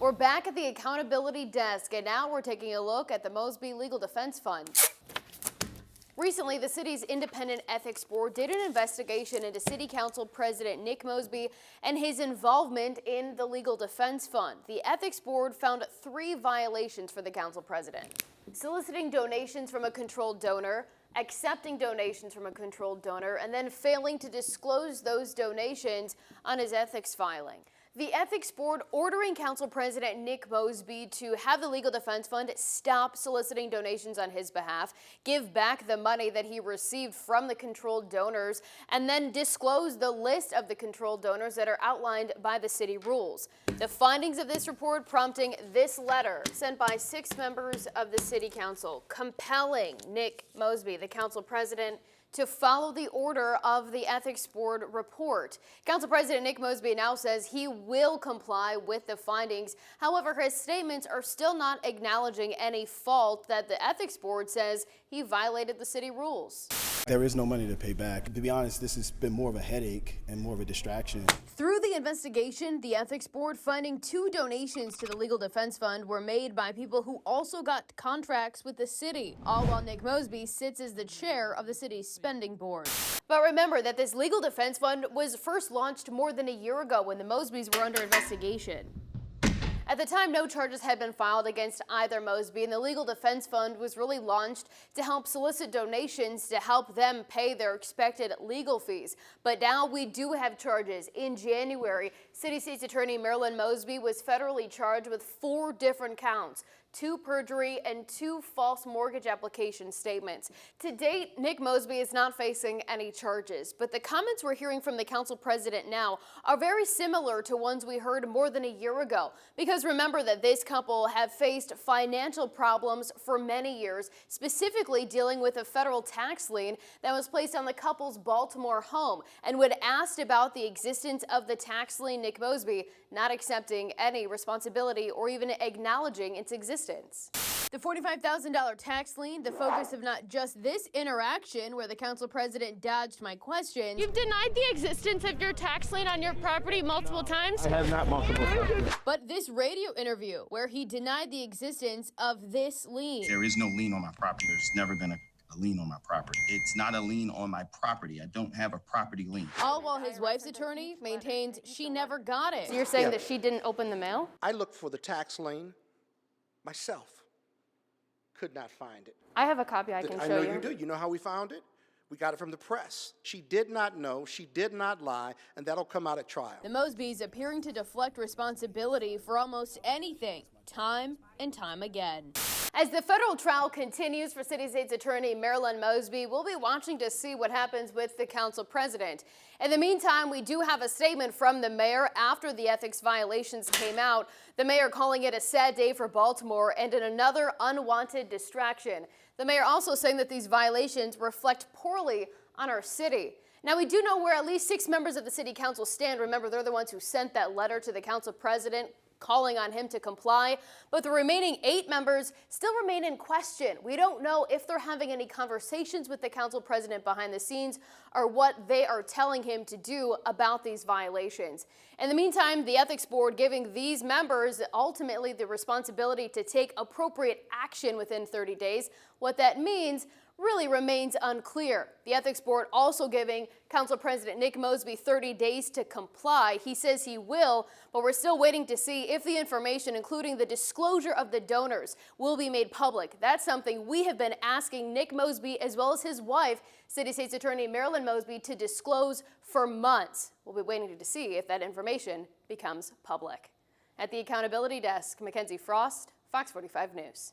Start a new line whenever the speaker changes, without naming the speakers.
We're back at the accountability desk, and now we're taking a look at the Mosby Legal Defense Fund. Recently, the city's independent ethics board did an investigation into City Council President Nick Mosby and his involvement in the Legal Defense Fund. The ethics board found 3 violations for the council president: soliciting donations from a controlled donor, accepting donations from a controlled donor, and then failing to disclose those donations on his ethics filing. The ethics board ordering Council President Nick Mosby to have the Legal Defense Fund stop soliciting donations on his behalf, give back the money that he received from the controlled donors, and then disclose the list of the controlled donors that are outlined by the city rules. The findings of this report prompting this letter sent by 6 members of the City Council, compelling Nick Mosby, the council president, to follow the order of the ethics board report. Council President Nick Mosby now says he will comply with the findings. However, his statements are still not acknowledging any fault that the ethics board says he violated the city rules.
There is no money to pay back. To be honest, this has been more of a headache and more of a distraction.
Through the investigation, the ethics board finding 2 donations to the Legal Defense Fund were made by people who also got contracts with the city, all while Nick Mosby sits as the chair of the city's spending board. But remember that this Legal Defense Fund was first launched more than a year ago when the Mosbys were under investigation. At the time, no charges had been filed against either Mosby, and the Legal Defense Fund was really launched to help solicit donations to help them pay their expected legal fees. But now we do have charges. In January, City State's Attorney Marilyn Mosby was federally charged with 4 different counts: 2 perjury and 2 false mortgage application statements. To date, Nick Mosby is not facing any charges, but the comments we're hearing from the council president now are very similar to ones we heard more than a year ago. Because remember that this couple have faced financial problems for many years, specifically dealing with a federal tax lien that was placed on the couple's Baltimore home. And when asked about the existence of the tax lien, Nick Mosby not accepting any responsibility or even acknowledging its existence. The $45,000 tax lien, the focus of not just this interaction where the council president dodged my questions.
You've denied the existence of your tax lien on your property multiple times.
I have not multiple times.
But this radio interview where he denied the existence of this lien.
There is no lien on my property. There's never been a lien on my property. It's not a lien on my property. I don't have a property lien.
All while his wife's attorney maintains she never got it. So you're saying that she didn't open the mail?
I looked for the tax lien myself. Could not find it.
I have a copy I can show you.
I know you do. You know how we found it? We got it from the press. She did not know, she did not lie, and that'll come out at trial.
The Mosbys appearing to deflect responsibility for almost anything, time and time again. As the federal trial continues for City State's Attorney Marilyn Mosby, we'll be watching to see what happens with the council president. In the meantime, we do have a statement from the mayor after the ethics violations came out. The mayor calling it a sad day for Baltimore and another unwanted distraction. The mayor also saying that these violations reflect poorly on our city. Now, we do know where at least 6 members of the city council stand. Remember, they're the ones who sent that letter to the council president calling on him to comply, but the remaining 8 members still remain in question. We don't know if they're having any conversations with the council president behind the scenes or what they are telling him to do about these violations. In the meantime, the ethics board giving these members ultimately the responsibility to take appropriate action within 30 days. What that means really remains unclear. The ethics board also giving Council President Nick Mosby 30 days to comply. He says he will, but we're still waiting to see if the information, including the disclosure of the donors, will be made public. That's something we have been asking Nick Mosby as well as his wife, City State's Attorney Marilyn Mosby, to disclose for months. We'll be waiting to see if that information becomes public. At the accountability desk, Mackenzie Frost, Fox 45 News.